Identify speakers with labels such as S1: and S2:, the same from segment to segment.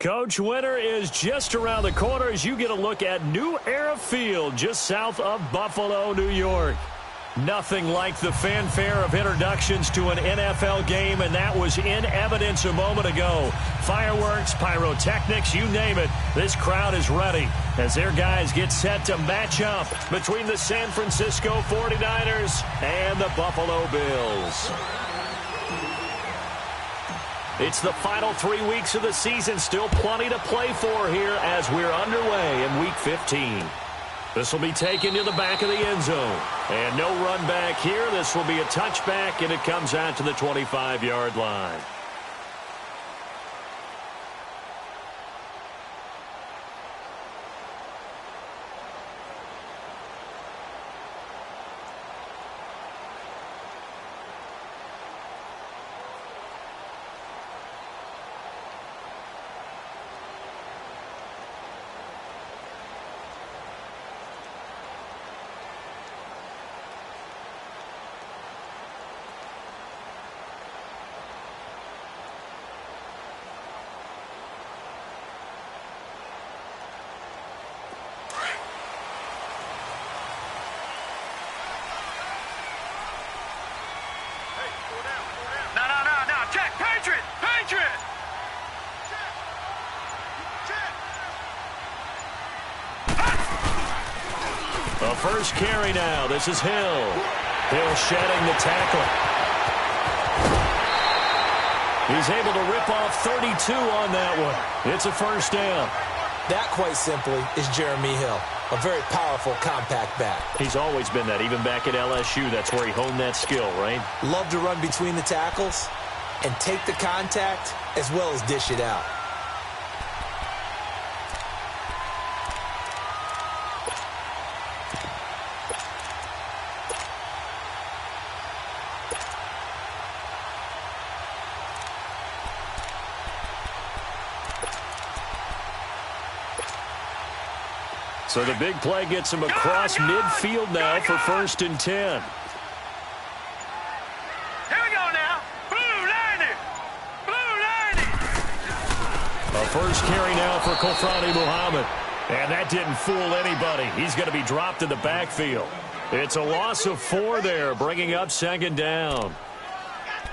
S1: Coach, winter is just around the corner as you get a look at New Era Field just south of Buffalo, New York. Nothing like the fanfare of introductions to an NFL game, and that was in evidence a moment ago. Fireworks, pyrotechnics, you name it. This crowd is ready as their guys get set to match up between the San Francisco 49ers and the Buffalo Bills. It's the final 3 weeks of the season. Still plenty to play for here as we're underway in Week 15. This will be taken to the back of the end zone. And no run back here. This will be a touchback, and it comes out to the 25-yard line. The first carry now. This is Hill. Hill shedding the tackle. He's able to rip off 32 on that one. It's a first down.
S2: That, quite simply, is Jeremy Hill. A very powerful, compact back.
S1: He's always been that. Even back at LSU, that's where he honed that skill, right?
S2: Love to run between the tackles and take the contact as well as dish it out.
S1: So the big play gets him across midfield now for 1st and 10.
S3: Here we go now. Blue 90. Blue 90.
S1: A first carry now for Kofrani Muhammad. And that didn't fool anybody. He's going to be dropped in the backfield. It's a loss of 4 there, bringing up 2nd down.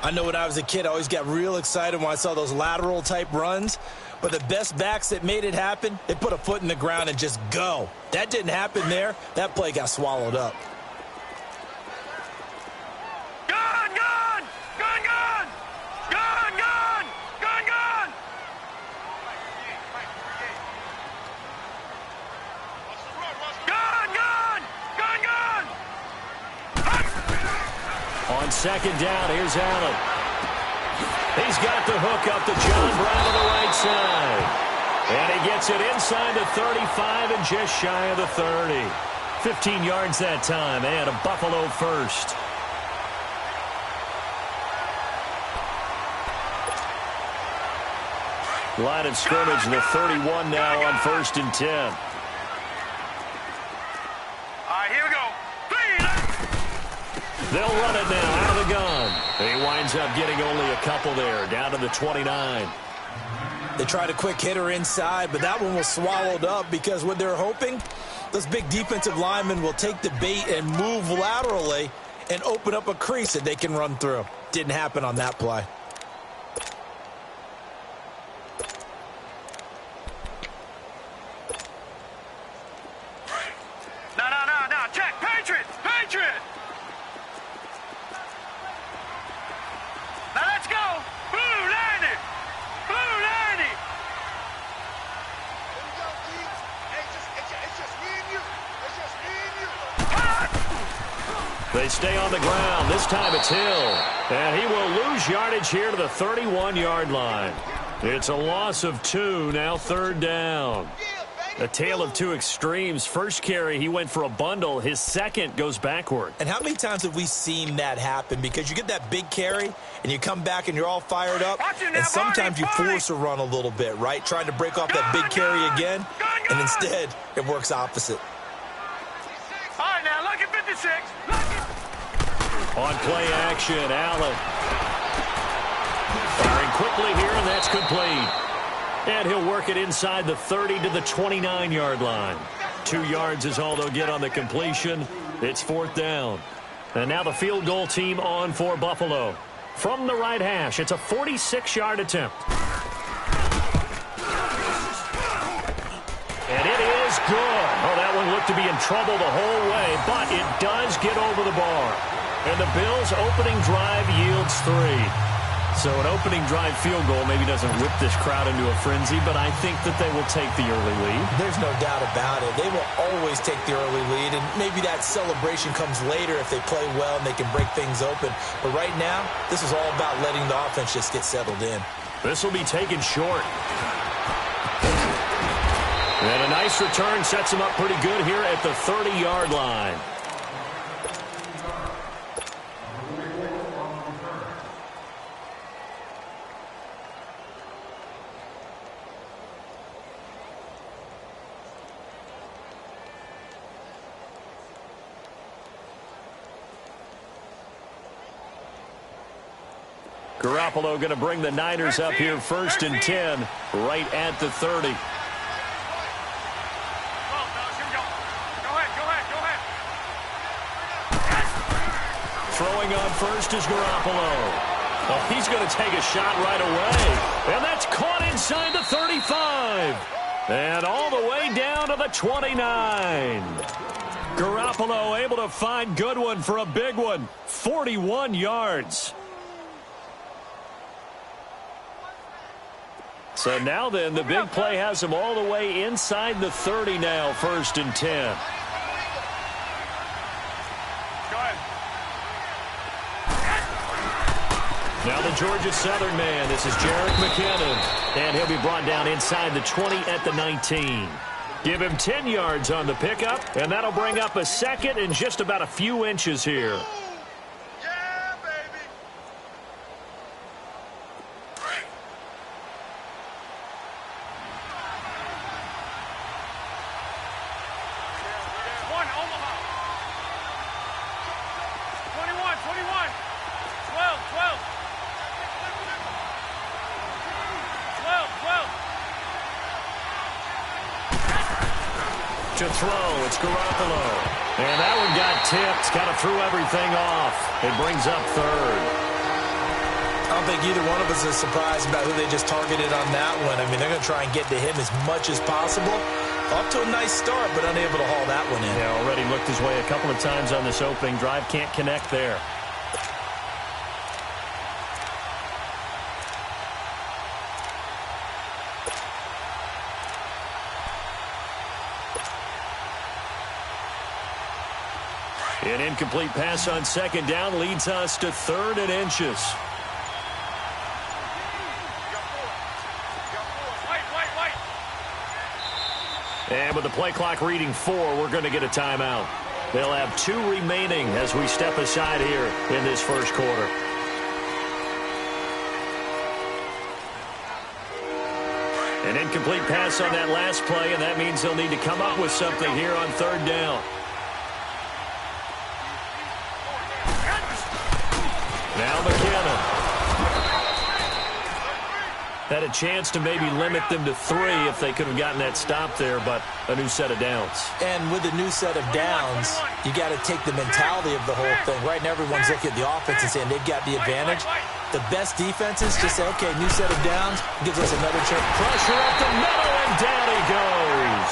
S2: I know when I was a kid, I always got real excited when I saw those lateral-type runs. But the best backs that made it happen, they put a foot in the ground and just go. That didn't happen there. That play got swallowed up.
S3: Gone, gone, gone, gone, gone, gone, gone, gone. Gone, gone, gone, gone.
S1: On 2nd down, here's Allen. He's got the hook up to John Brown to the right side. And he gets it inside the 35 and just shy of the 30. 15 yards that time and a Buffalo first. Line of scrimmage, the 31 now on 1st and 10.
S3: All right, here we go.
S1: They'll run it now out of the gun. He winds up getting only a couple there, down to the 29.
S2: They tried a quick hitter inside, but that one was swallowed up because what they're hoping, those big defensive linemen will take the bait and move laterally and open up a crease that they can run through. Didn't happen on that play.
S3: No. Check. Patriot. Patriot. Now let's go. Blue 90. Blue 90. It's just me and you. It's just me and you.
S1: They stay on the ground. This time it's Hill. And he will lose yardage here to the 31-yard line. It's a loss of 2, now 3rd down. A tale of two extremes. First carry, he went for a bundle. His second goes backward.
S2: And how many times have we seen that happen? Because you get that big carry, and you come back and you're all fired up, and sometimes you force a run a little bit, right? Trying to break off that big carry again, and instead it works opposite.
S3: All right, now look at 56.
S1: On play action, Allen. Firing quickly here, and that's complete. And he'll work it inside the 30 to the 29-yard line. 2 yards is all they'll get on the completion. It's 4th down. And now the field goal team on for Buffalo. From the right hash, it's a 46-yard attempt. And it is good. Oh, that one looked to be in trouble the whole way, but it does get over the bar. And the Bills' opening drive yields 3. So an opening drive field goal maybe doesn't whip this crowd into a frenzy, but I think that they will take the early lead.
S2: There's no doubt about it. They will always take the early lead, and maybe that celebration comes later if they play well and they can break things open. But right now, this is all about letting the offense just get settled in.
S1: This will be taken short. And a nice return sets him up pretty good here at the 30-yard line. Garoppolo going to bring the Niners up here 1st and 10, right at the 30. Throwing on first is Garoppolo. Oh, he's going to take a shot right away. And that's caught inside the 35. And all the way down to the 29. Garoppolo able to find Goodwin for a big one. 41 yards. So now then, the big play has him all the way inside the 30 now, 1st and 10. Now the Georgia Southern man, this is Jerick McKinnon. And he'll be brought down inside the 20 at the 19. Give him 10 yards on the pickup, and that'll bring up a 2nd and just about a few inches here.
S3: Yeah, baby. One, Omaha. 21, 12, 12. 12.
S1: To throw, it's Garoppolo. And that one got tipped, kind of threw everything off. It brings up 3rd.
S2: I don't think either one of us is surprised about who they just targeted on that one. I mean, they're going to try and get to him as much as possible. Off to a nice start, but unable to haul that one in.
S1: Yeah, already looked his way a couple of times on this opening drive. Can't connect there. An incomplete pass on 2nd down leads us to 3rd and inches. And with the play clock reading 4, we're going to get a timeout. They'll have 2 remaining as we step aside here in this 1st quarter. An incomplete pass on that last play, and that means they'll need to come up with something here on 3rd down. Now McKinnon. Had a chance to maybe limit them to 3 if they could have gotten that stop there, but a new set of downs.
S2: And with a new set of downs, you got to take the mentality of the whole thing. Right now, everyone's looking at the offense and saying they've got the advantage. The best defenses just say, okay, new set of downs, gives us another chance.
S1: Pressure up the middle, and down he goes.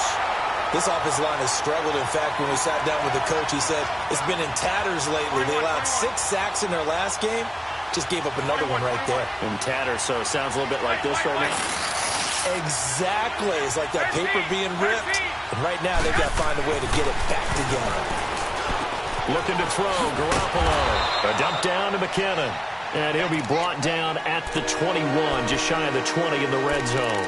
S2: This offensive line has struggled. In fact, when we sat down with the coach, he said it's been in tatters lately. They allowed 6 sacks in their last game. Just gave up another one right there.
S1: In tatters, so it sounds a little bit like this right now.
S2: Exactly. It's like that paper being ripped. And right now, they've got to find a way to get it back together.
S1: Looking to throw, Garoppolo. A dump down to McKinnon. And he'll be brought down at the 21, just shy of the 20 in the red zone.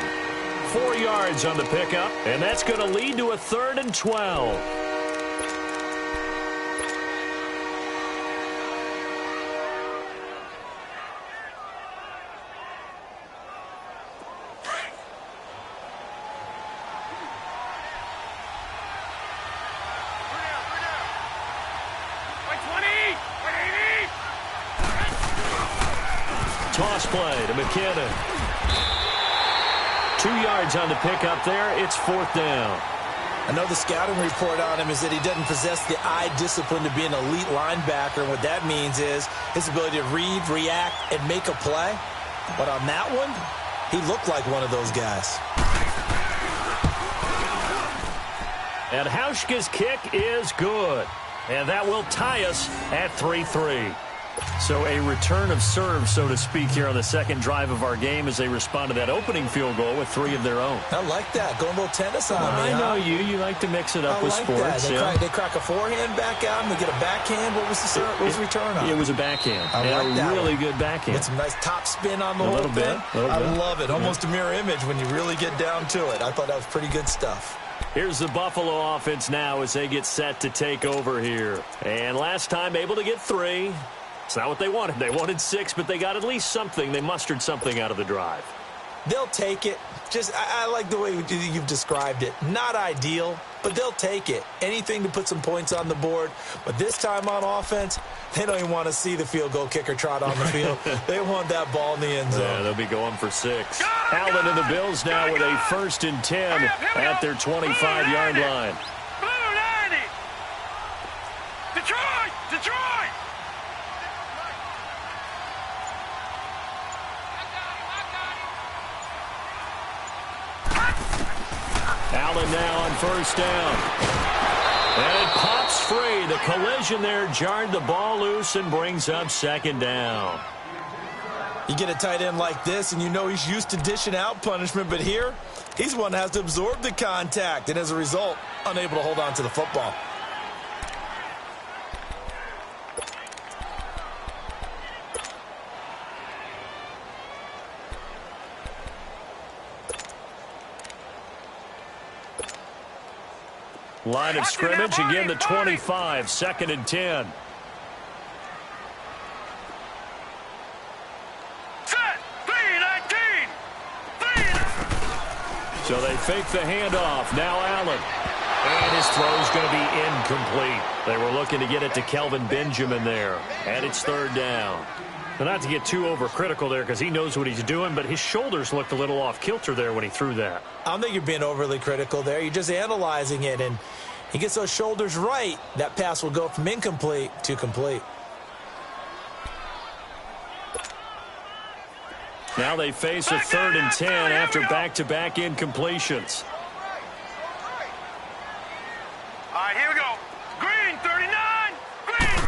S1: 4 yards on the pickup, and that's going to lead to a 3rd and 12. Toss play to McKinnon. 2 yards on the pickup there. It's 4th down.
S2: I know the scouting report on him is that he doesn't possess the eye discipline to be an elite linebacker. What that means is his ability to read, react, and make a play. But on that one, he looked like one of those guys.
S1: And Hauschka's kick is good. And that will tie us at 3-3. So a return of serve, so to speak, here on the second drive of our game as they respond to that opening field goal with 3 of their own.
S2: I like that. Going a little tennis on me.
S1: I know you. You like to mix it up with sports.
S2: That. They crack a forehand back out and they get a backhand. What was the return on?
S1: It was a backhand.
S2: I like that.
S1: Really good backhand.
S2: With some nice top spin on the whole thing. I love it. Almost a mirror image when you really get down to it. I thought that was pretty good stuff.
S1: Here's the Buffalo offense now as they get set to take over here. And last time able to get 3. It's not what they wanted. They wanted 6, but they got at least something. They mustered something out of the drive.
S2: They'll take it. I like the way you've described it. Not ideal, but they'll take it. Anything to put some points on the board. But this time on offense, they don't even want to see the field goal kicker trot on the field. They want that ball in the end zone.
S1: Yeah, they'll be going for 6. Allen and the Bills now with a 1st and 10 at their 25-yard line.
S3: Detroit!
S1: Allen now on 1st down. And it pops free. The collision there jarred the ball loose and brings up 2nd down.
S2: You get a tight end like this, and you know he's used to dishing out punishment, but here, he's one that has to absorb the contact, and as a result, unable to hold on to the football.
S1: Line of scrimmage, again the 25, 2nd and 10. So they fake the handoff. Now Allen. And his throw is going to be incomplete. They were looking to get it to Kelvin Benjamin there. And it's 3rd down. Now, not to get too overcritical there because he knows what he's doing, but his shoulders looked a little off kilter there when he threw that.
S2: I don't think you're being overly critical there. You're just analyzing it, and he gets those shoulders right. That pass will go from incomplete to complete.
S1: Now they face a 3rd and 10 after back-to-back incompletions.
S3: All right, here we go. Green, 39. Green.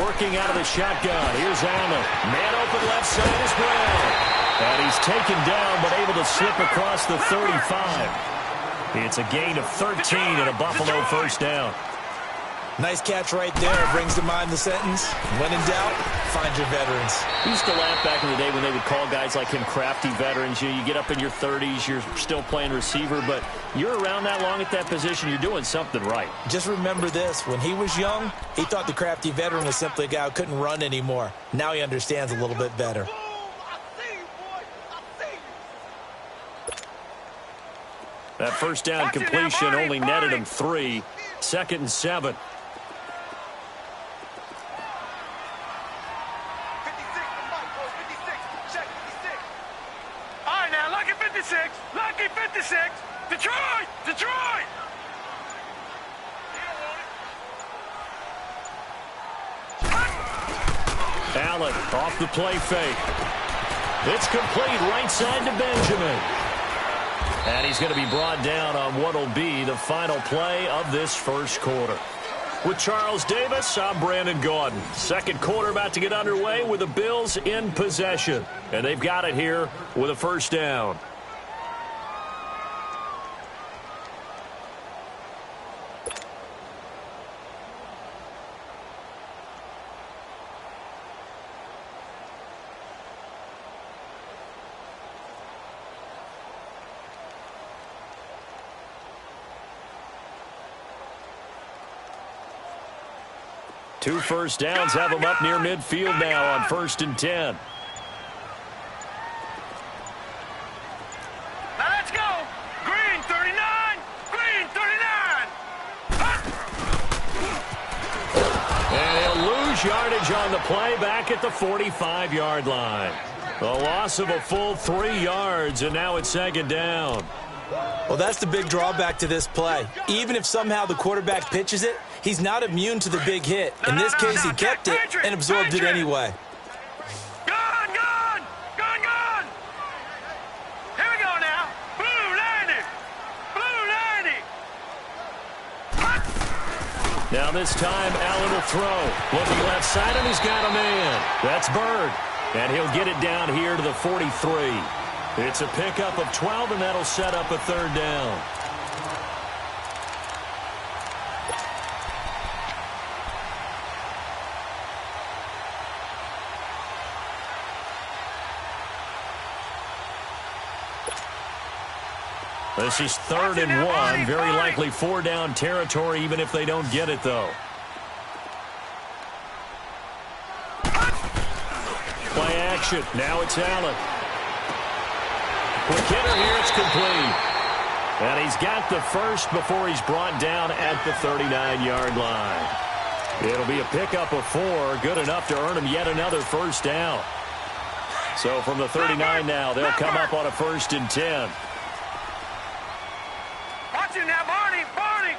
S1: Working out of the shotgun. Here's Allen. Man open left side as well. And he's taken down but able to slip across the 35. It's a gain of 13 and a Buffalo 1st down.
S2: Nice catch right there. Brings to mind the sentence, when in doubt, find your veterans.
S1: We used to laugh back in the day when they would call guys like him crafty veterans. You get up in your 30s, you're still playing receiver, but you're around that long at that position, you're doing something right.
S2: Just remember this. When he was young, he thought the crafty veteran was simply a guy who couldn't run anymore. Now he understands a little bit better.
S1: That 1st down completion only netted him 3. 2nd and 7.
S3: Lucky 56. Detroit.
S1: Allen off the play fake. It's complete right side to Benjamin. And he's going to be brought down on what will be the final play of this 1st quarter. With Charles Davis, I'm Brandon Gaudin. 2nd quarter about to get underway with the Bills in possession. And they've got it here with a 1st down. Two 1st downs have them up near midfield now on 1st and 10.
S3: Now let's go. Green, 39. Green, 39.
S1: And he'll lose yardage on the play back at the 45-yard line. A loss of a full 3 yards, and now it's second down.
S2: Well, that's the big drawback to this play. Even if somehow the quarterback pitches it, he's not immune to the big hit. In this case, he kept it and absorbed it anyway.
S3: Gone, gone! Gone, gone! Here we go now. Blue 90! Blue 90!
S1: Now this time, Allen will throw. Looking left side, and he's got a man. That's Bird. And he'll get it down here to the 43. It's a pickup of 12, and that'll set up a third down. This is 3rd and 1. Very likely 4-down territory, even if they don't get it, though. Play action. Now it's Allen. Quick hitter here. It's complete. And he's got the first before he's brought down at the 39-yard line. It'll be a pickup of 4. Good enough to earn him yet another first down. So from the 39 now, they'll come up on a 1st and 10.
S3: Watch it now, Barney! Barney!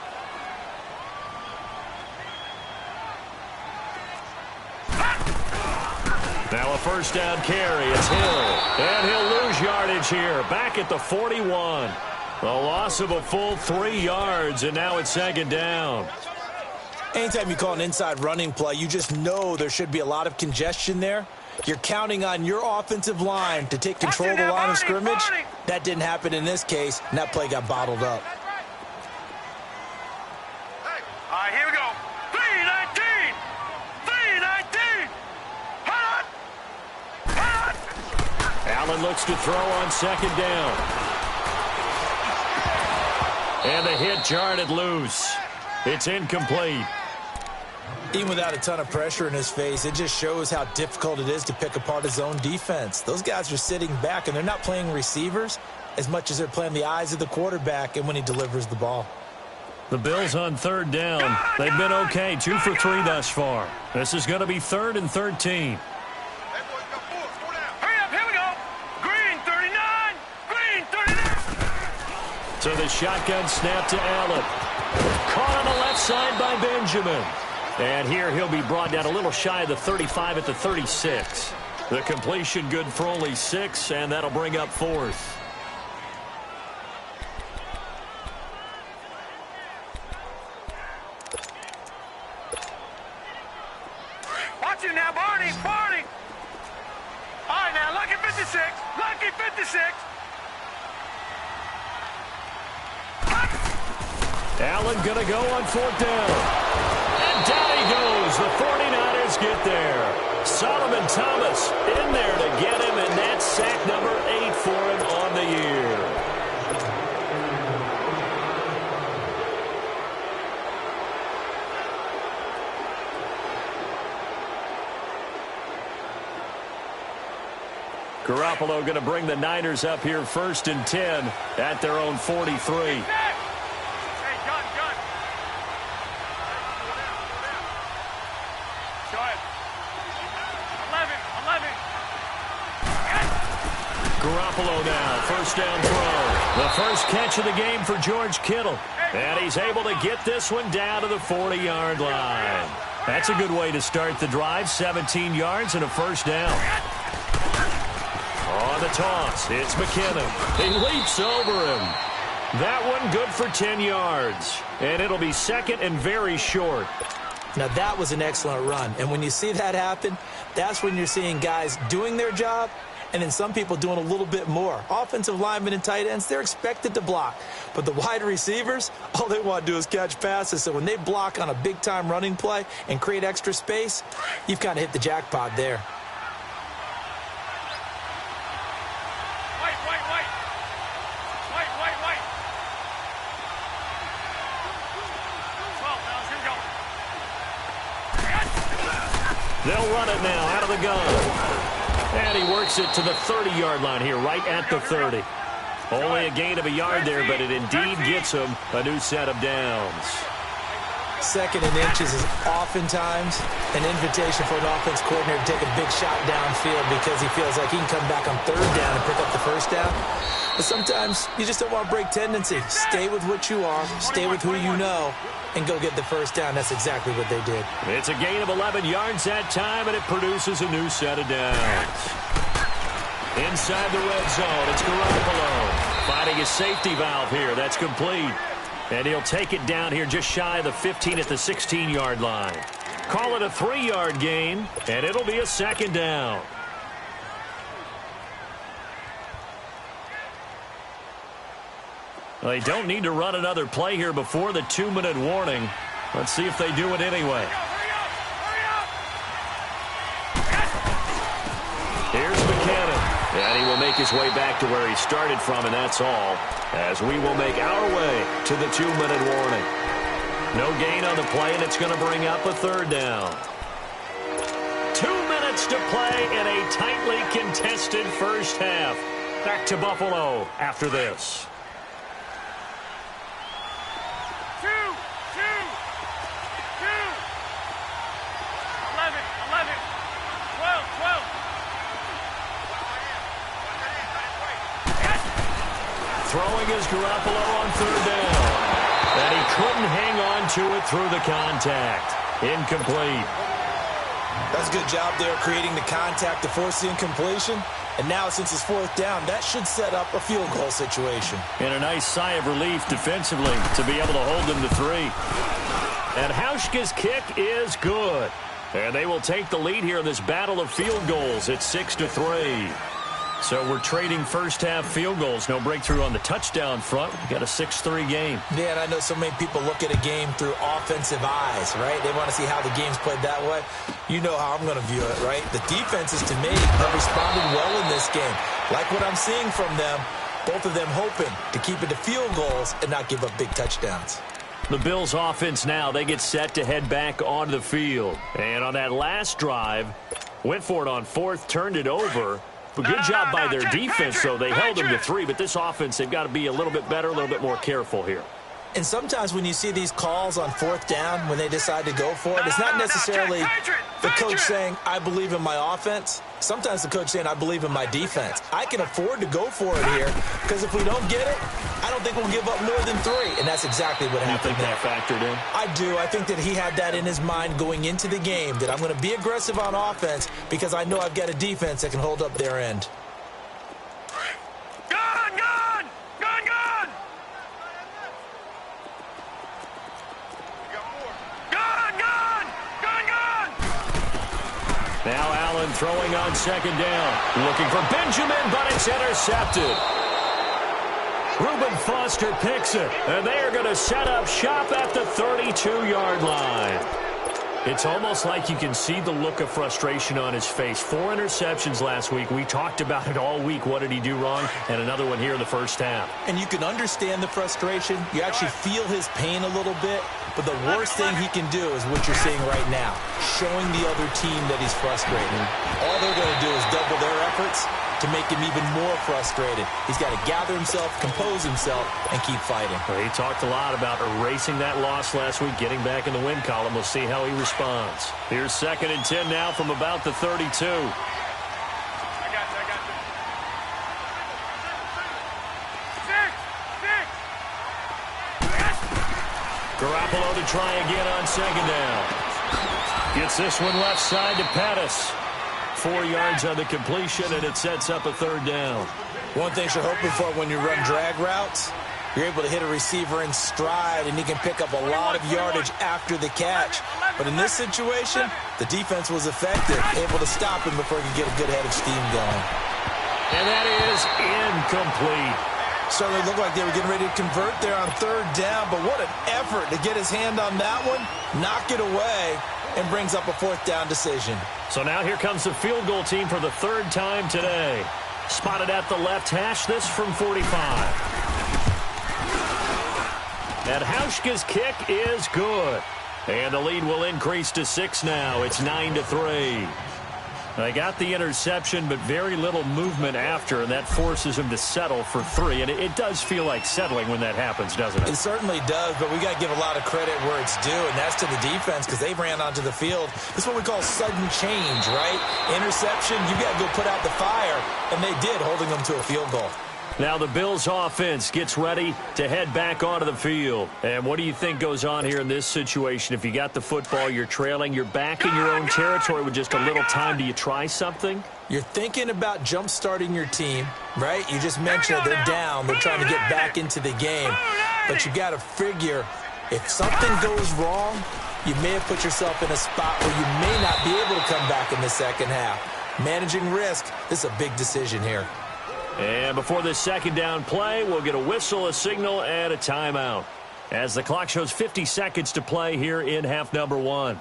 S1: Now a first down carry. It's Hill. And he'll lose yardage here. Back at the 41. A loss of a full 3 yards, and now it's second down.
S2: Anytime you call an inside running play, you just know there should be a lot of congestion there. You're counting on your offensive line to take control of the line of scrimmage. That didn't happen in this case, and that play got bottled up.
S3: All right, here we go. 319! 319! Hot! Hot!
S1: Allen looks to throw on second down. And the hit jarred it loose. It's incomplete.
S2: Even without a ton of pressure in his face, it just shows how difficult it is to pick apart his own defense. Those guys are sitting back, and they're not playing receivers as much as they're playing the eyes of the quarterback and when he delivers the ball.
S1: The Bills on third down. They've been okay, 2 for 3 thus far. This is going to be 3rd and 13.
S3: Hurry up, here we go. Green 39! Green 39!
S1: So the shotgun snap to Allen. Caught on the left side by Benjamin. And here he'll be brought down a little shy of the 35 at the 36. The completion good for only 6, and that'll bring up 4th.
S3: Watch it now, Barney! Barney! All right, now, lucky 56! Lucky 56!
S1: Allen going to go on 4th down. And down he goes. The 49ers get there. Solomon Thomas in there to get him, and that's sack number 8 for him on the year. Garoppolo going to bring the Niners up here 1st and 10 at their own 43. Garoppolo now, 1st down throw. The first catch of the game for George Kittle. And he's able to get this one down to the 40-yard line. That's a good way to start the drive, 17 yards and a first down. On the toss, it's McKinnon. He leaps over him. That one good for 10 yards. And it'll be 2nd and very short.
S2: Now, that was an excellent run. And when you see that happen, that's when you're seeing guys doing their job and then some people doing a little bit more. Offensive linemen and tight ends, they're expected to block. But the wide receivers, all they want to do is catch passes. So when they block on a big-time running play and create extra space, you've kind of hit the jackpot there.
S1: They'll run it now out of the gun. And he works it to the 30-yard line here, right at the 30. Only a gain of a yard there, but it indeed gets him a new set of downs.
S2: Second and inches is oftentimes an invitation for an offense coordinator to take a big shot downfield because he feels like he can come back on third down and pick up the first down. But sometimes you just don't want to break tendency. Stay with what you are, stay with who you know, and go get the first down. That's exactly what they did.
S1: It's a gain of 11 yards that time, and it produces a new set of downs. Inside the red zone, it's Garoppolo finding a safety valve here. That's complete. And he'll take it down here just shy of the 15 at the 16-yard line. Call it a 3-yard gain, and it'll be a second down. Well, they don't need to run another play here before the 2-minute warning. Let's see if they do it anyway. Here's McKinnon. And he will make his way back to where he started from, and that's all, as we will make our way to the 2-minute warning. No gain on the play, and it's going to bring up a third down. 2 minutes to play in a tightly contested first half. Back to Buffalo after this.
S3: 2, 11, 12, 12.
S1: Throwing is Garoppolo on third down. And he couldn't hang on to it through the contact. Incomplete.
S2: That's a good job there creating the contact to force the incompletion. And now since it's fourth down, that should set up a field goal situation.
S1: And a nice sigh of relief defensively to be able to hold them to 3. And Hauschka's kick is good. And they will take the lead here in this battle of field goals at 6-3. So we're trading first-half field goals. No breakthrough on the touchdown front. We got a 6-3 game.
S2: Yeah, and I know so many people look at a game through offensive eyes, right? They want to see how the game's played that way. You know how I'm going to view it, right? The defenses, to me, have responded well in this game. Like what I'm seeing from them, both of them hoping to keep it to field goals and not give up big touchdowns.
S1: The Bills' offense now, they get set to head back onto the field. And on that last drive, went for it on fourth, turned it over. But good job by their defense, though. They held them to 3, but this offense, they've got to be a little bit better, a little bit more careful here.
S2: And sometimes when you see these calls on fourth down, when they decide to go for it, it's not necessarily the coach saying, I believe in my offense. Sometimes the coach saying, I believe in my defense. I can afford to go for it here because if we don't get it, I don't think we'll give up more than 3. And that's exactly what happened.
S1: You think that factored in?
S2: I do. I think that he had that in his mind going into the game, that I'm going to be aggressive on offense because I know I've got a defense that can hold up their end.
S3: Gone, gone! Gone, gone! Gone, gone! Gone, gone!
S1: Now Allen throwing on second down. Looking for Benjamin, but it's intercepted. Reuben Foster picks it, and they are going to set up shop at the 32-yard line. It's almost like you can see the look of frustration on his face. 4 interceptions last week. We talked about it all week. What did he do wrong? And another one here in the first half.
S2: And you can understand the frustration. You actually feel his pain a little bit. But the worst thing he can do is what you're seeing right now, showing the other team that he's frustrated. All they're going to do is double their efforts to make him even more frustrated. He's got to gather himself, compose himself, and keep fighting.
S1: Well, he talked a lot about erasing that loss last week, getting back in the win column. We'll see how he responds. Here's 2nd and 10 now from about the 32.
S3: I got you.
S1: Garoppolo to try again on second down. Gets this one left side to Pettis. 4 yards on the completion, and it sets up a third down.
S2: One thing you're hoping for when you run drag routes, you're able to hit a receiver in stride, and he can pick up a lot of yardage after the catch. But in this situation, the defense was effective, able to stop him before he could get a good head of steam going.
S1: And that is incomplete.
S2: Certainly looked like they were getting ready to convert there on third down, but what an effort to get his hand on that one, knock it away, and brings up a fourth down decision.
S1: So now here comes the field goal team for the 3rd time today. Spotted at the left hash, this from 45. And Hauschka's kick is good. And the lead will increase to 6 now. It's 9-3. They got the interception, but very little movement after, and that forces him to settle for 3. And it does feel like settling when that happens, doesn't it?
S2: It certainly does, but we got to give a lot of credit where it's due, and that's to the defense because they ran onto the field. This is what we call sudden change, right? Interception, you got to go put out the fire, and they did, holding them to a field goal.
S1: Now the Bills offense gets ready to head back onto the field. And what do you think goes on here in this situation? If you got the football, you're trailing, you're back in your own territory with just a little time. Do you try something?
S2: You're thinking about jump-starting your team, right? You just mentioned they're down. They're trying to get back into the game. But you got to figure if something goes wrong, you may have put yourself in a spot where you may not be able to come back in the second half. Managing risk, this is a big decision here.
S1: And before this second down play, we'll get a whistle, a signal, and a timeout. As the clock shows 50 seconds to play here in half number 1.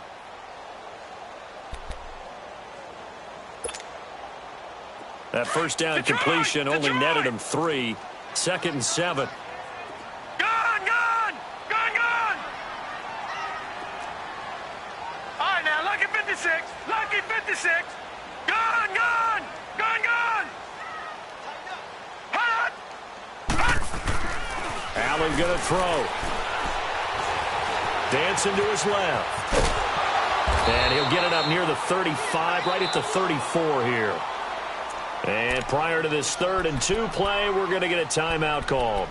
S1: That first down completion only netted him 3. 2nd and 7.
S3: Gone! All right, now, lucky 56. Lucky 56. Gone!
S1: Allen going to throw. Dancing to his left. And he'll get it up near the 35, right at the 34 here. And prior to this 3rd and 2 play, we're going to get a timeout called,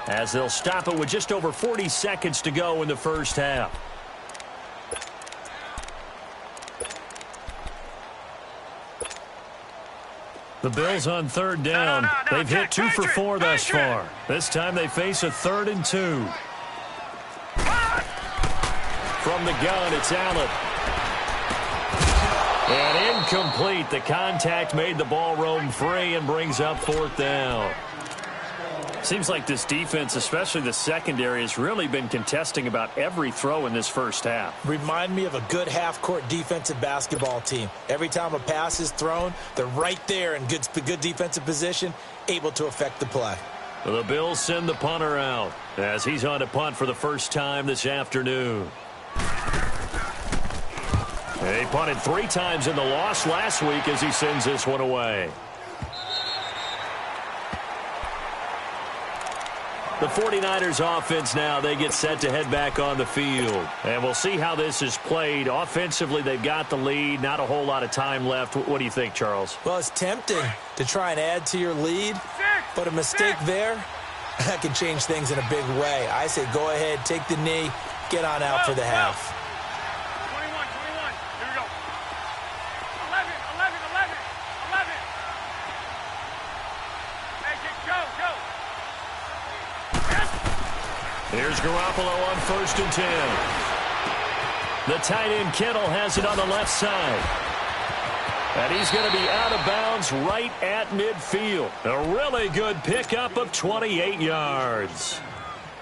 S1: as they'll stop it with just over 40 seconds to go in the first half. The Bills on 3rd down. They've hit 2 for 4 thus far. This time they face a 3rd and 2. From the gun, it's Allen. And incomplete. The contact made the ball roam free and brings up 4th down. Seems like this defense, especially the secondary, has really been contesting about every throw in this first half.
S2: Remind me of a good half-court defensive basketball team. Every time a pass is thrown, they're right there in good defensive position, able to affect the play.
S1: The Bills send the punter out as he's on to punt for the first time this afternoon. He punted 3 times in the loss last week as he sends this one away. The 49ers offense now, they get set to head back on the field. And we'll see how this is played. Offensively, they've got the lead. Not a whole lot of time left. What do you think, Charles?
S2: Well, it's tempting to try and add to your lead, but a mistake there, that can change things in a big way. I say go ahead, take the knee, get on out for the half.
S3: 21. Here we go. 11. Make it go.
S1: Here's Garoppolo on 1st and 10. The tight end Kittle has it on the left side. And he's going to be out of bounds right at midfield. A really good pickup of 28 yards.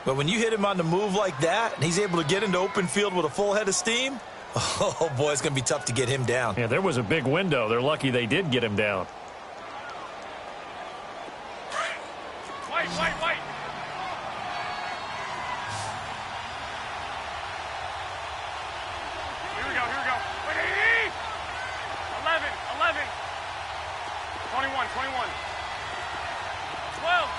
S2: But when you hit him on the move like that, and he's able to get into open field with a full head of steam, oh boy, it's going to be tough to get him down.
S1: Yeah, there was a big window. They're lucky they did get him down.
S3: White. Here we go. 11. 21. 12.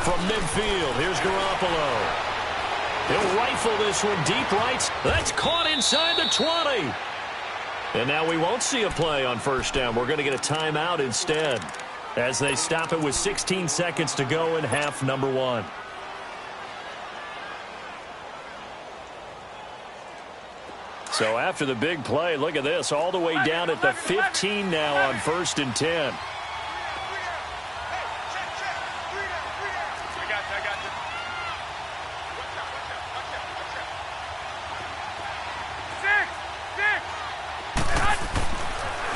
S1: From midfield, here's Garoppolo. He'll rifle this one deep right. That's caught inside the 20. And now we won't see a play on 1st down. We're going to get a timeout instead, as they stop it with 16 seconds to go in half number 1. So after the big play, look at this, all the way down at the 15 now on 1st and 10.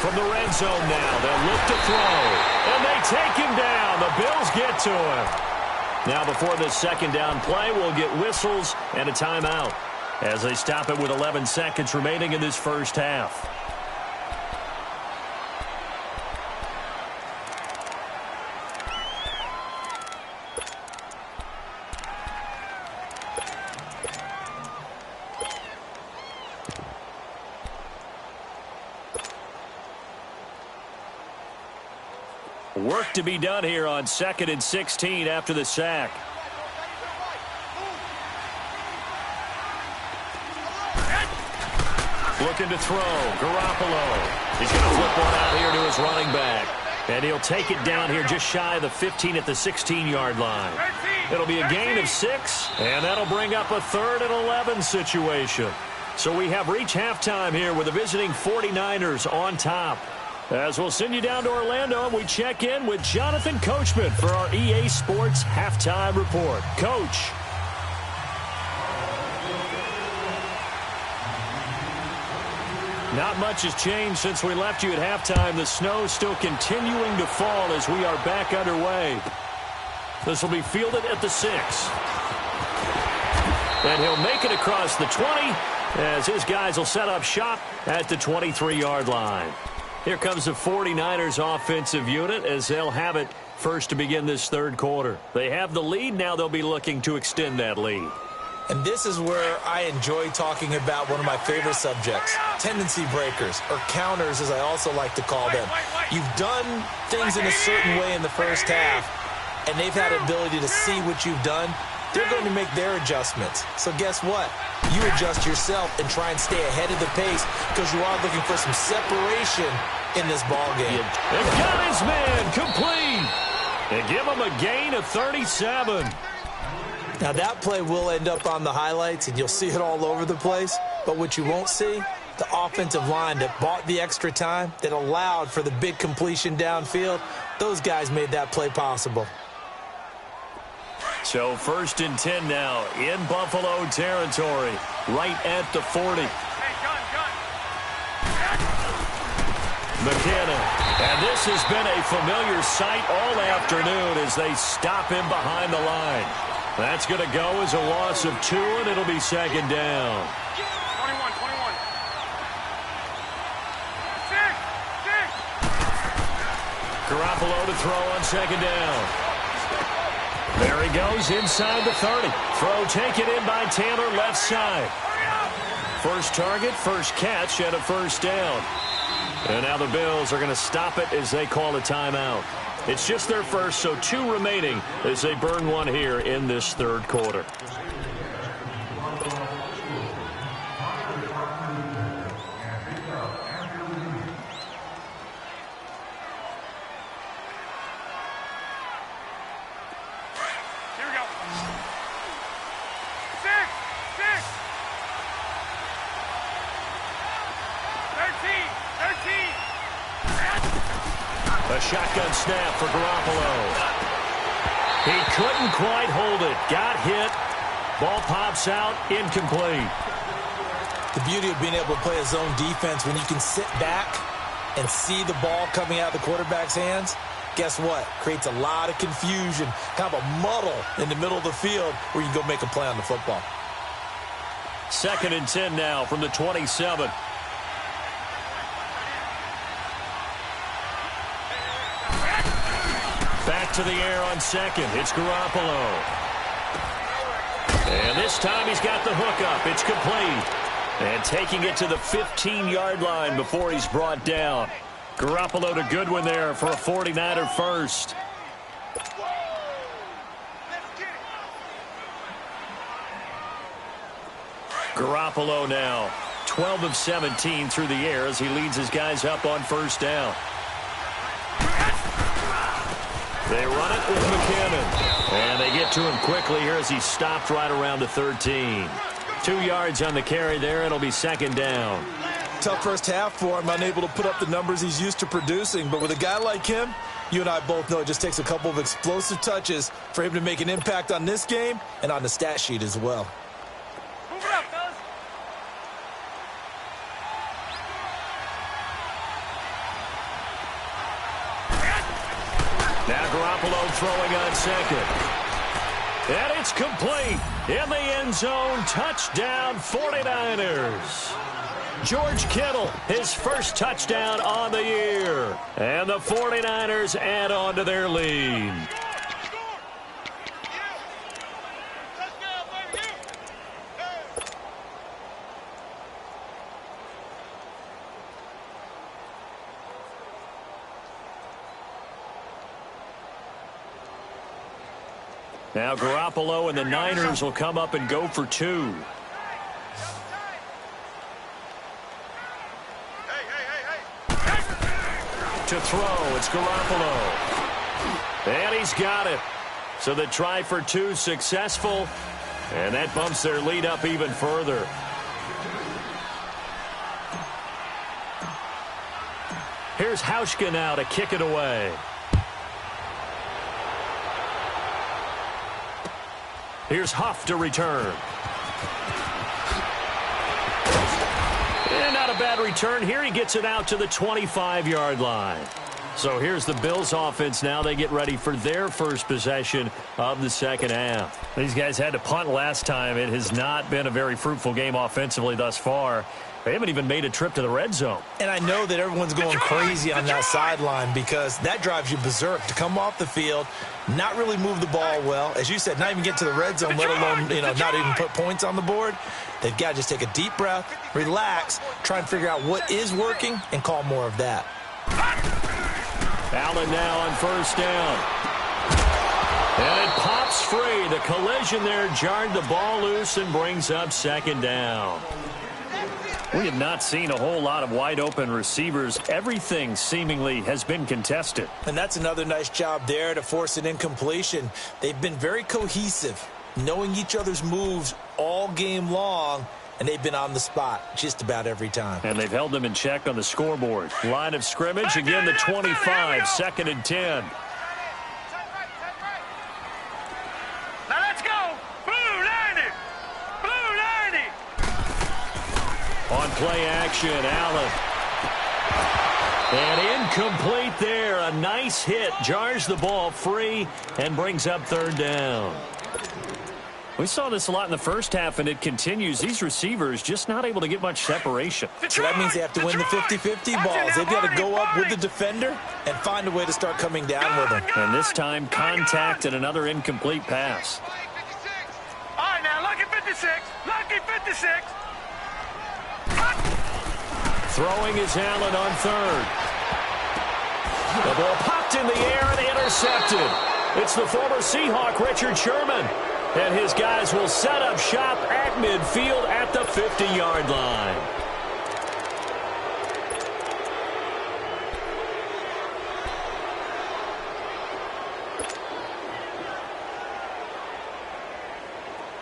S1: From the red zone now, they'll look to throw. And they take him down. The Bills get to him. Now before this 2nd down play, we'll get whistles and a timeout, as they stop it with 11 seconds remaining in this first half. Work to be done here on 2nd and 16 after the sack. Looking to throw. Garoppolo. He's going to flip one out here to his running back. And he'll take it down here just shy of the 15 at the 16-yard line. It'll be a gain of 6, and that'll bring up a 3rd and 11 situation. So we have reached halftime here with the visiting 49ers on top. As we'll send you down to Orlando, and we check in with Jonathan Coachman for our EA Sports Halftime Report. Coach. Not much has changed since we left you at halftime. The snow still continuing to fall as we are back underway. This will be fielded at the 6. And he'll make it across the 20 as his guys will set up shop at the 23-yard line. Here comes the 49ers offensive unit as they'll have it first to begin this 3rd quarter. They have the lead. Now they'll be looking to extend that lead.
S2: And this is where I enjoy talking about one of my favorite subjects, tendency breakers, or counters as I also like to call them. You've done things in a certain way in the first half, and they've had an ability to see what you've done. They're going to make their adjustments. So guess what? You adjust yourself and try and stay ahead of the pace because you are looking for some separation in this ball game.
S1: And got his man complete. And give him a gain of 37.
S2: Now, that play will end up on the highlights, and you'll see it all over the place. But what you won't see, the offensive line that bought the extra time, that allowed for the big completion downfield, those guys made that play possible.
S1: So 1st and 10 now in Buffalo territory, right at the 40. McKinnon. And this has been a familiar sight all afternoon as they stop him behind the line. That's going to go as a loss of 2, and it'll be 2nd down.
S3: 21.
S1: Garoppolo to throw on 2nd down. There he goes inside the 30. Throw taken in by Taylor left side. First target, first catch, and a 1st down. And now the Bills are going to stop it as they call a timeout. It's just their first, so 2 remaining as they burn one here in this 3rd quarter.
S3: Here we go. 6. 13.
S1: A shotgun snap for Garoppolo. He couldn't quite hold it. Got hit. Ball pops out. Incomplete.
S2: The beauty of being able to play a zone defense when you can sit back and see the ball coming out of the quarterback's hands, guess what? Creates a lot of confusion, kind of a muddle in the middle of the field where you can go make a play on the football.
S1: 2nd and 10 now from the 27. Back to the air on 2nd. It's Garoppolo. And this time he's got the hook up. It's complete. And taking it to the 15-yard line before he's brought down. Garoppolo to Goodwin there for a 49er first. Garoppolo now 12 of 17 through the air as he leads his guys up on 1st down. They run it with McKinnon. And they get to him quickly here as he stopped right around the 13. 2 yards on the carry there. It'll be 2nd down.
S2: Tough first half for him, unable to put up the numbers he's used to producing. But with a guy like him, you and I both know it just takes a couple of explosive touches for him to make an impact on this game and on the stat sheet as well.
S3: Move it up, fellas.
S1: Now Garoppolo throwing on 2nd. And it's complete. In the end zone, touchdown 49ers. George Kittle, his first touchdown on the year. And the 49ers add on to their lead. Now Garoppolo and the Niners will come up and go for 2. To throw, it's Garoppolo. And he's got it. So the try for 2 successful. And that bumps their lead up even further. Here's Hauschka now to kick it away. Here's Huff to return. And not a bad return. Here he gets it out to the 25-yard line. So here's the Bills offense now. They get ready for their first possession of the second half. These guys had to punt last time. It has not been a very fruitful game offensively thus far. They haven't even made a trip to the red zone.
S2: And I know that everyone's going crazy on that sideline because that drives you berserk to come off the field, not really move the ball well. As you said, not even get to the red zone, let alone, not even put points on the board. They've got to just take a deep breath, relax, try and figure out what is working, and call more of that.
S1: Allen now on first down. And it pops free. The collision there jarred the ball loose and brings up second down. We have not seen a whole lot of wide-open receivers. Everything seemingly has been contested.
S2: And that's another nice job there to force an incompletion. They've been very cohesive, knowing each other's moves all game long, and they've been on the spot just about every time.
S1: And they've held them in check on the scoreboard. Line of scrimmage, again the 25, 2nd and 10.
S3: Now let's go. Blue 90. Blue 90.
S1: On play action, Allen. And incomplete there. A nice hit. Jars the ball free and brings up third down. We saw this a lot in the first half, and it continues. These receivers just not able to get much separation.
S2: So that means they have to win the 50-50 balls. They've got to go up with the defender and find a way to start coming down with them.
S1: And this time, contact and another incomplete pass.
S3: All right, now, lucky 56. Lucky 56.
S1: Throwing is Allen on third. The ball popped in the air and intercepted. It's the former Seahawk, Richard Sherman. And his guys will set up shop at midfield at the 50-yard line.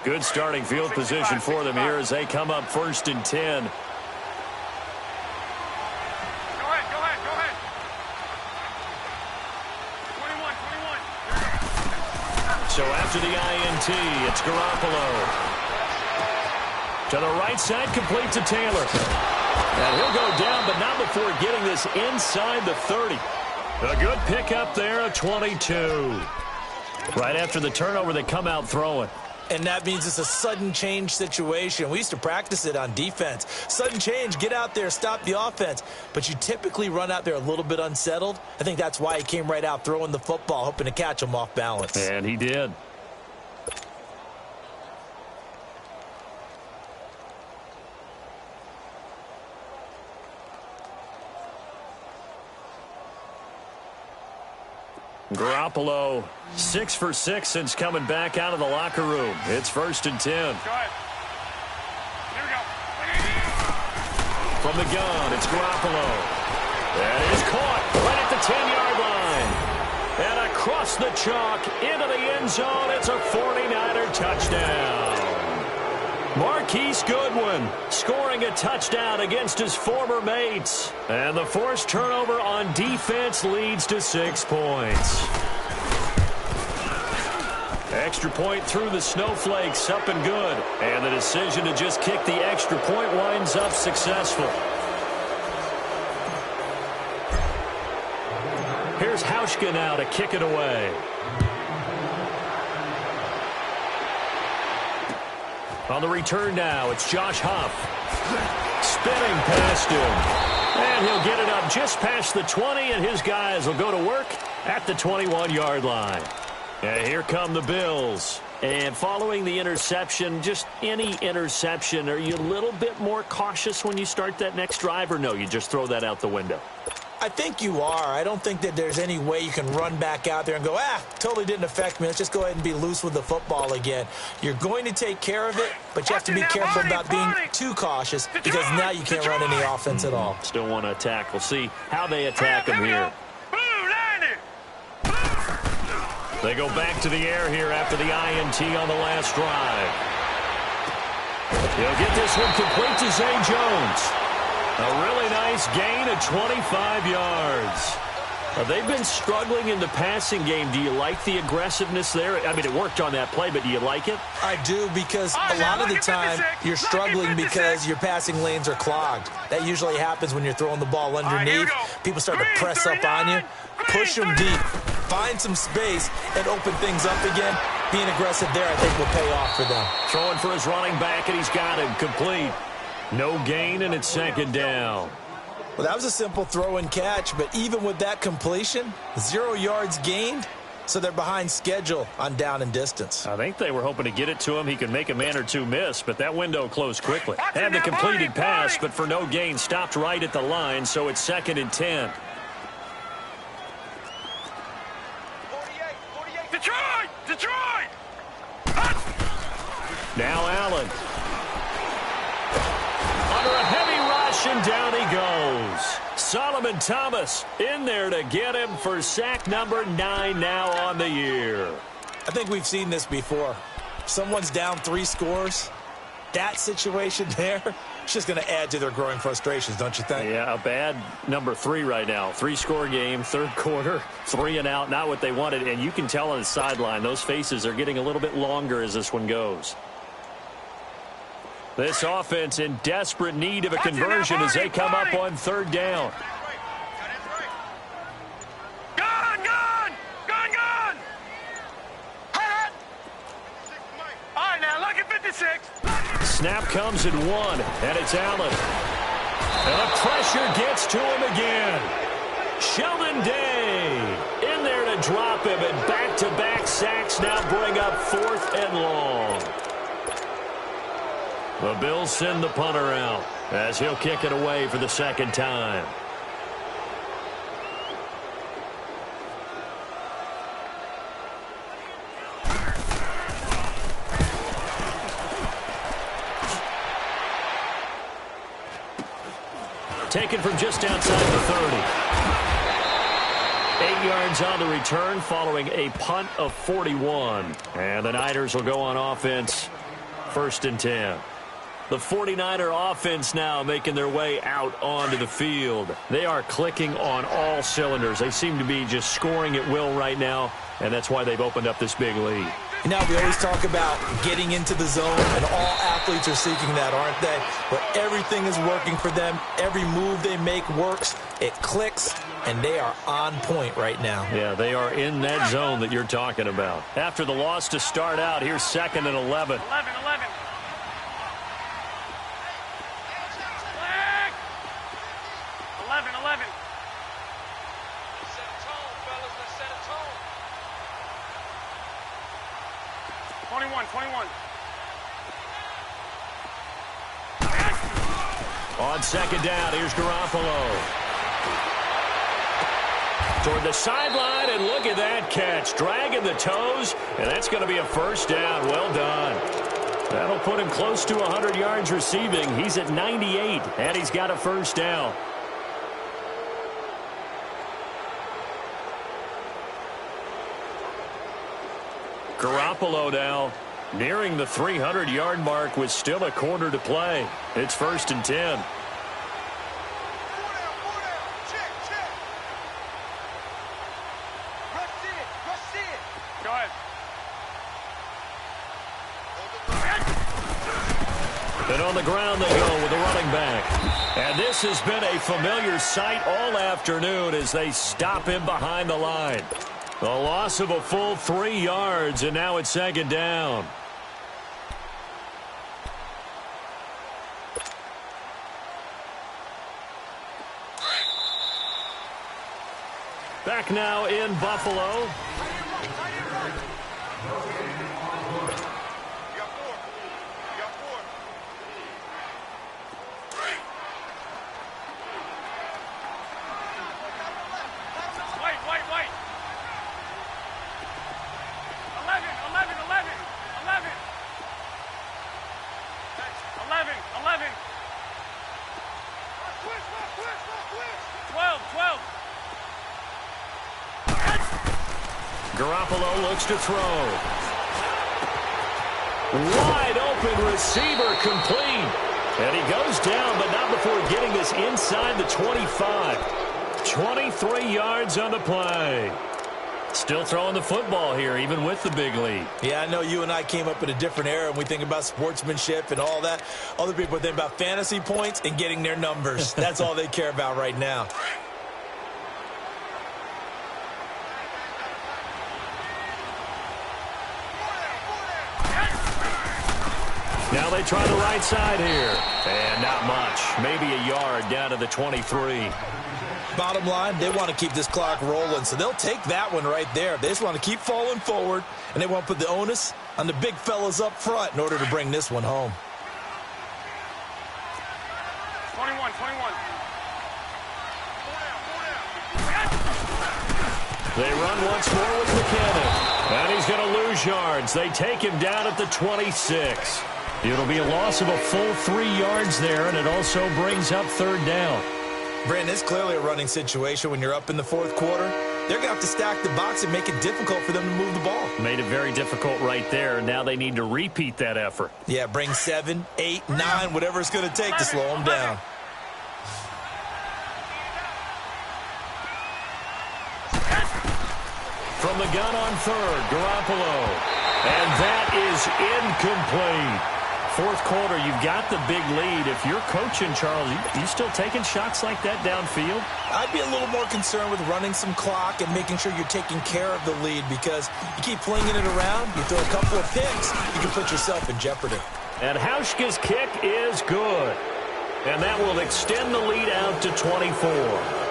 S1: Good starting field position for them here as they come up 1st and 10. So after the INT, it's Garoppolo. To the right side, complete to Taylor. And he'll go down, but not before getting this inside the 30. A good pickup there, a 22. Right after the turnover, they come out throwing.
S2: And that means it's a sudden change situation. We used to practice it on defense. Sudden change, get out there, stop the offense. But you typically run out there a little bit unsettled. I think that's why he came right out throwing the football, hoping to catch him off balance.
S1: And he did. Garoppolo, 6 for 6 since coming back out of the locker room. It's 1st and 10.
S3: Go ahead. Here we go.
S1: From the gun, it's Garoppolo. That is caught right at the 10-yard line. And across the chalk into the end zone, it's a 49er touchdown. Marquise Goodwin scoring a touchdown against his former mates. And the forced turnover on defense leads to 6 points. Extra point through the snowflakes, up and good. And the decision to just kick the extra point winds up successful. Here's Hauschka now to kick it away. On the return now, it's Josh Huff. Spinning past him. And he'll get it up just past the 20, and his guys will go to work at the 21-yard line. And here come the Bills. And following the interception, just any interception, are you a little bit more cautious when you start that next drive, or no, you just throw that out the window?
S2: I think you are. I don't think that there's any way you can run back out there and go, totally didn't affect me. Let's just go ahead and be loose with the football again. You're going to take care of it, but you have to be careful about being too cautious because now you can't run any offense at all.
S1: Still want to attack. We'll see how they attack him here. They go back to the air here after the INT on the last drive. He'll get this one complete to Zay Jones. A really nice gain of 25 yards. They've been struggling in the passing game. Do you like the aggressiveness there? I mean, it worked on that play, but do you like it?
S2: I do, because a lot of the time you're struggling because your passing lanes are clogged. That usually happens when you're throwing the ball underneath. People start to press up on you. Push them deep. Find some space and open things up again. Being aggressive there, I think, will pay off for them.
S1: Throwing for his running back, and he's got him complete. No gain, and it's second down.
S2: Well, that was a simple throw and catch, but even with that completion, 0 yards gained, so they're behind schedule on down and distance.
S1: I think they were hoping to get it to him. He could make a man or two miss, but that window closed quickly. Had the completed pass, but for no gain, stopped right at the line, so it's 2nd and 10.
S3: Detroit!
S1: Now Allen. Under a heavy rush, and down he goes. Solomon Thomas in there to get him for sack number 9 now on the year.
S2: I think we've seen this before. Someone's down 3 scores. That situation there, it's just going to add to their growing frustrations, don't you think?
S1: Yeah, a bad number 3 right now. 3-score game, third quarter, 3 and out, not what they wanted. And you can tell on the sideline, those faces are getting a little bit longer as this one goes. This offense in desperate need of a conversion as they come up on 3rd down.
S3: Gone! All right, now look at 56.
S1: Snap comes at 1, and it's Allen. And the pressure gets to him again. Sheldon Day in there to drop him, and back-to-back sacks now bring up 4th and long. The Bills send the punter out as he'll kick it away for the 2nd time. Taken from just outside the 30. 8 yards on the return following a punt of 41. And the Niners will go on offense, 1st and 10. The 49er offense now making their way out onto the field. They are clicking on all cylinders. They seem to be just scoring at will right now, and that's why they've opened up this big lead.
S2: Now, we always talk about getting into the zone, and all athletes are seeking that, aren't they? But everything is working for them. Every move they make works. It clicks, and they are on point right now.
S1: Yeah, they are in that zone that you're talking about. After the loss to start out, here's 2nd and 11.
S3: 11.
S4: Set a tone, fellas. Let's set a tone.
S3: 21.
S1: On 2nd down, here's Garoppolo. Toward the sideline, and look at that catch. Dragging the toes, and that's going to be a 1st down. Well done. That'll put him close to 100 yards receiving. He's at 98, and he's got a 1st down. Garoppolo now nearing the 300-yard mark with still a quarter to play. It's 1st and 10.
S3: Go ahead.
S1: And on the ground they go with the running back. And this has been a familiar sight all afternoon as they stop him behind the line. The loss of a full 3 yards, and now it's 2nd down. Back now in Buffalo. Garoppolo looks to throw. Wide open receiver complete. And he goes down, but not before getting this inside the 25. 23 yards on the play. Still throwing the football here, even with the big lead.
S2: Yeah, I know you and I came up in a different era, and we think about sportsmanship and all that. Other people think about fantasy points and getting their numbers. That's all they care about right now.
S1: Now they try the right side here. And not much. Maybe a yard down to the 23.
S2: Bottom line, they want to keep this clock rolling, so they'll take that one right there. They just want to keep falling forward, and they want to put the onus on the big fellas up front in order to bring this one home.
S3: 21.
S1: They run once more with McKinnon. And he's going to lose yards. They take him down at the 26. It'll be a loss of a full 3 yards there, and it also brings up third down.
S2: Brandon, it's clearly a running situation when you're up in the fourth quarter. They're going to have to stack the box and make it difficult for them to move the ball.
S1: Made it very difficult right there. Now they need to repeat that effort.
S2: Yeah, bring 7, 8, 9, whatever it's going to take to slow them down.
S1: From the gun on third, Garoppolo. And that is incomplete. Fourth quarter, you've got the big lead. If you're coaching, Charles, you still taking shots like that downfield?
S2: I'd be a little more concerned with running some clock and making sure you're taking care of the lead, because you keep flinging it around, you throw a couple of picks, you can put yourself in jeopardy.
S1: And Hauschka's kick is good. And that will extend the lead out to 24.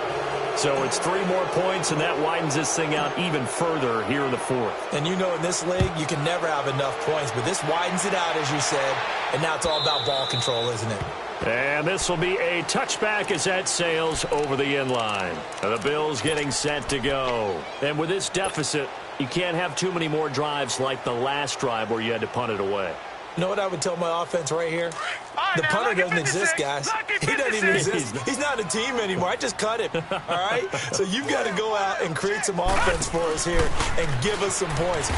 S1: So it's 3 more points, and that widens this thing out even further here in the fourth.
S2: And you know in this league, you can never have enough points, but this widens it out, as you said, and now it's all about ball control, isn't it?
S1: And this will be a touchback as that sails over the inline. The Bills getting set to go. And with this deficit, you can't have too many more drives like the last drive where you had to punt it away.
S2: You know what I would tell my offense right here? The punter doesn't exist, guys. He doesn't even exist. He's not a team anymore. I just cut him, all right? So you've got to go out and create some offense for us here and give us some points.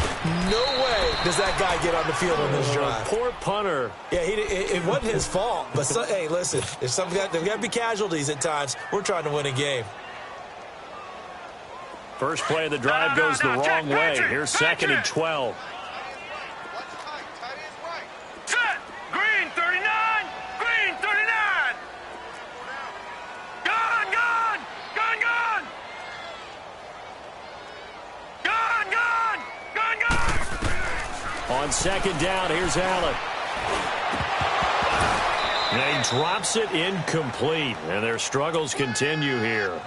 S2: No way does that guy get on the field on this drive.
S1: Poor punter.
S2: Yeah, it wasn't his fault. But, hey, listen, there's got to be casualties at times. We're trying to win a game.
S1: First play of the drive goes the wrong way. Here's 2nd and 12. On 2nd down, here's Allen. And he drops it incomplete. And their struggles continue here.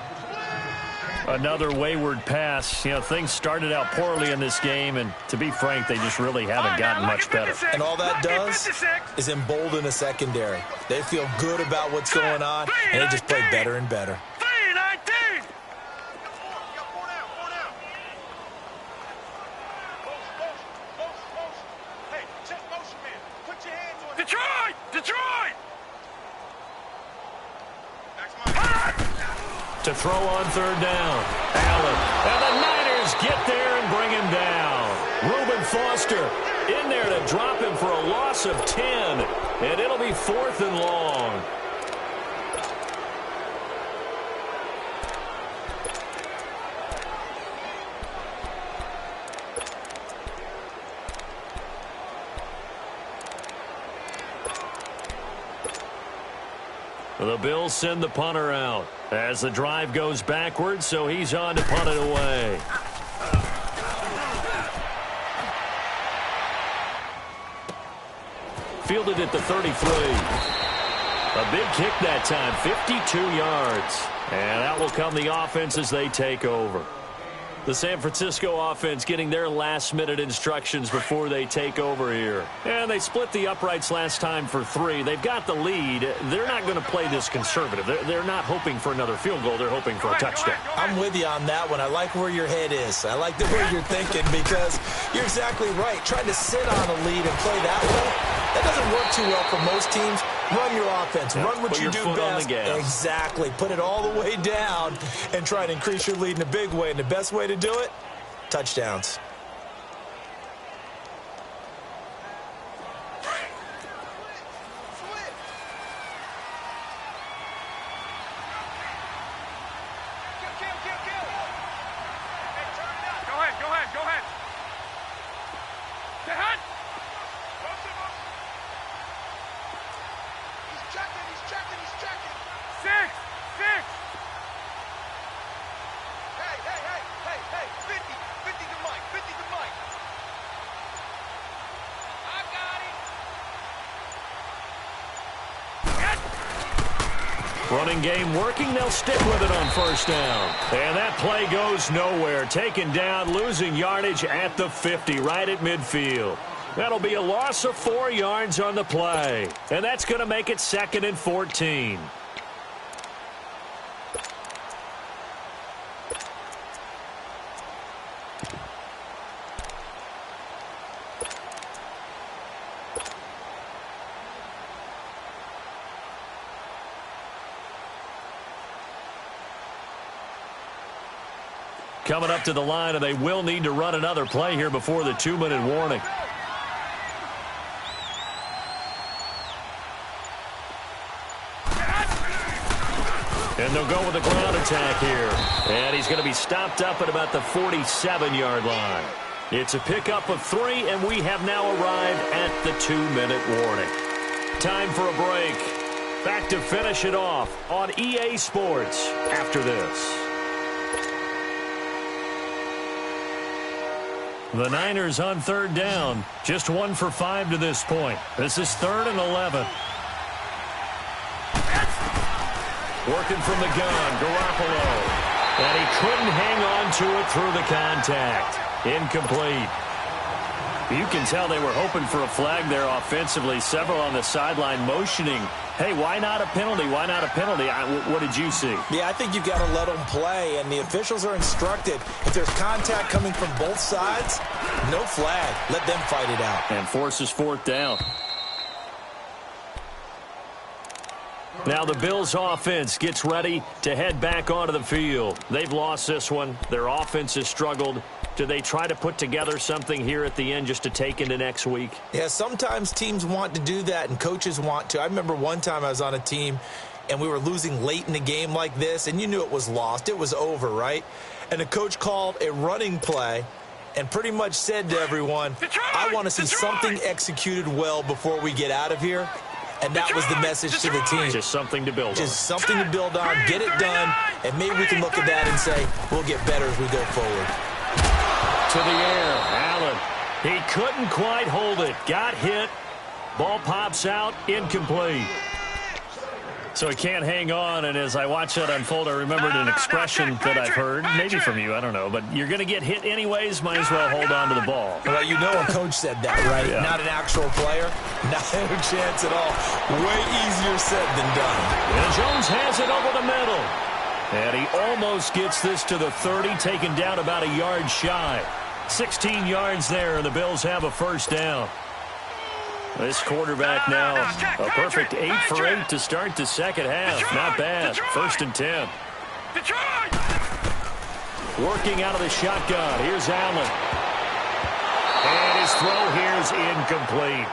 S1: Another wayward pass. You know, things started out poorly in this game, and to be frank, they just really haven't gotten much better.
S2: And all that does is embolden a secondary. They feel good about what's going on, and they just play better and better.
S1: To throw on 3rd down. Allen. And the Niners get there and bring him down. Reuben Foster in there to drop him for a loss of 10. And it'll be 4th and long. The Bills send the punter out as the drive goes backwards, so he's on to punt it away. Fielded at the 33. A big kick that time, 52 yards. And out will come the offense as they take over. The San Francisco offense getting their last-minute instructions before they take over here. And they split the uprights last time for 3. They've got the lead. They're not going to play this conservative. They're not hoping for another field goal. They're hoping for a touchdown.
S2: I'm with you on that one. I like where your head is. I like the way you're thinking, because you're exactly right. Trying to sit on a lead and play that way, that doesn't work too well for most teams. Run your offense.
S1: Yeah,
S2: run what you do best.
S1: Exactly.
S2: Put it all the way down and try to increase your lead in a big way. And the best way to do it, touchdowns.
S1: Running game working. They'll stick with it on first down. And that play goes nowhere. Taken down, losing yardage at the 50, right at midfield. That'll be a loss of 4 yards on the play. And that's going to make it 2nd and 14. Coming up to the line, and they will need to run another play here before the 2-minute warning. And they'll go with the ground attack here. And he's going to be stopped up at about the 47-yard line. It's a pickup of 3, and we have now arrived at the 2-minute warning. Time for a break. Back to finish it off on EA Sports after this. The Niners on 3rd down. Just 1 for 5 to this point. This is 3rd and 11. Working from the gun, Garoppolo. And he couldn't hang on to it through the contact. Incomplete. You can tell they were hoping for a flag there offensively. Several on the sideline motioning, hey, why not a penalty? Why not a penalty? What did you see?
S2: Yeah, I think you've got to let them play, and the officials are instructed. If there's contact coming from both sides, no flag. Let them fight it out.
S1: And forces 4th down. Now the Bills offense gets ready to head back onto the field. They've lost this one. Their offense has struggled. Do they try to put together something here at the end just to take into next week?
S2: Yeah, sometimes teams want to do that and coaches want to. I remember one time I was on a team and we were losing late in the game like this, and you knew it was lost. It was over, right? And the coach called a running play and pretty much said to everyone, I want to see something executed well before we get out of here. And that was the message to the team.
S1: Just something to build on.
S2: Just something to build on, get it done, and maybe we can look at that and say, we'll get better as we go forward.
S1: To the air, Allen. He couldn't quite hold it. Got hit. Ball pops out, incomplete. So he can't hang on, and as I watch that unfold, I remembered an expression that I've heard, maybe from you, I don't know, but you're going to get hit anyways, might as well hold on to the ball.
S2: Well, you know a coach said that, right? Yeah. Not an actual player. Not a chance at all. Way easier said than done.
S1: And Jones has it over the middle. And he almost gets this to the 30, taken down about a yard shy. 16 yards there, and the Bills have a first down. This quarterback now, a perfect 8 for 8 to start the second half. Not bad. 1st and 10. Working out of the shotgun. Here's Allen. And his throw here is incomplete.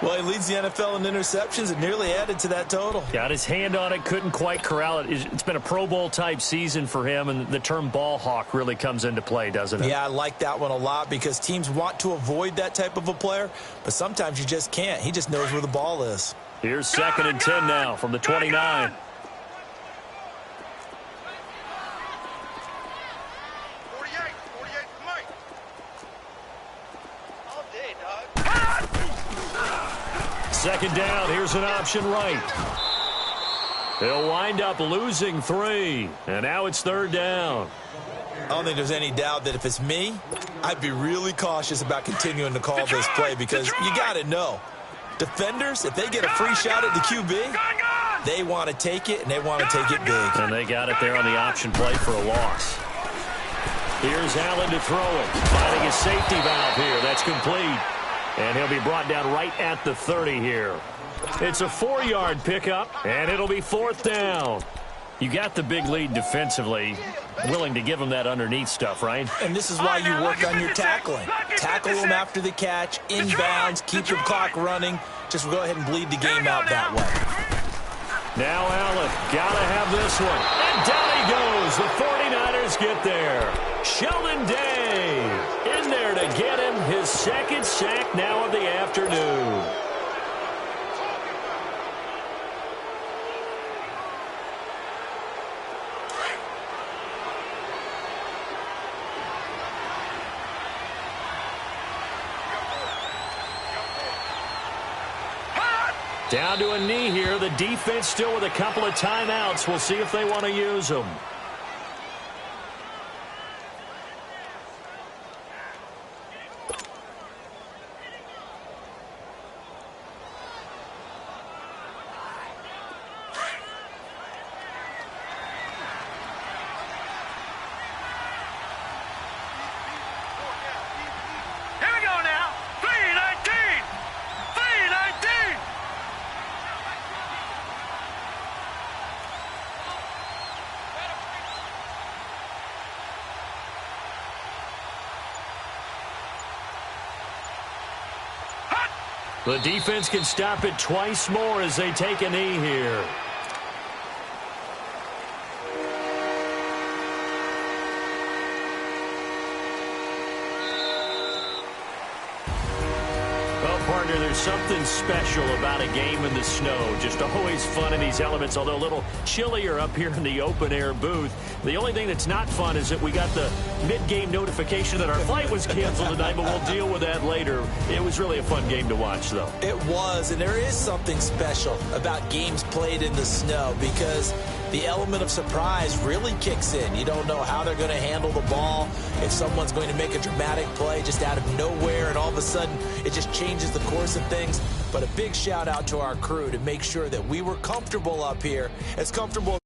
S2: Well, he leads the NFL in interceptions and nearly added to that total.
S1: Got his hand on it, couldn't quite corral it. It's been a Pro Bowl-type season for him, and the term ball hawk really comes into play, doesn't it?
S2: Yeah, I like that one a lot because teams want to avoid that type of a player, but sometimes you just can't. He just knows where the ball is.
S1: Here's 2nd and 10 now from the 29. Second down, here's an option right. He'll wind up losing 3, and now it's 3rd down.
S2: I don't think there's any doubt that if it's me, I'd be really cautious about continuing to call this play because you got to know. Defenders, if they get a free shot at the QB, they want to take it, and they want to take it big.
S1: And they got it there on the option play for a loss. Here's Allen to throw it. Finding his safety valve here. That's complete. And he'll be brought down right at the 30 here. It's a 4-yard pickup, and it'll be 4th down. You got the big lead defensively, willing to give them that underneath stuff, right?
S2: And this is why you work on your tackling. Tackle them after the catch, inbounds, keep the clock running. Just go ahead and bleed the game out that way.
S1: Now Allen, gotta have this one. And down he goes. The 49ers get there. Sheldon Day in there to get him his second sack now of the afternoon. Down to a knee here. The defense still with a couple of timeouts. We'll see if they want to use them.
S3: Here we go now. 3-19. 3-19.
S1: The defense can stop it twice more as they take a knee here. Well, partner, there's something special about a game in the snow. Just always fun in these elements, although a little chillier up here in the open-air booth. The only thing that's not fun is that we got the mid-game notification that our flight was canceled tonight, but we'll deal with that later. It was really a fun game to watch, though.
S2: It was, and there is something special about games played in the snow because the element of surprise really kicks in. You don't know how they're going to handle the ball, if someone's going to make a dramatic play just out of nowhere, and all of a sudden it just changes the course of things. But a big shout out to our crew to make sure that we were comfortable up here, as comfortable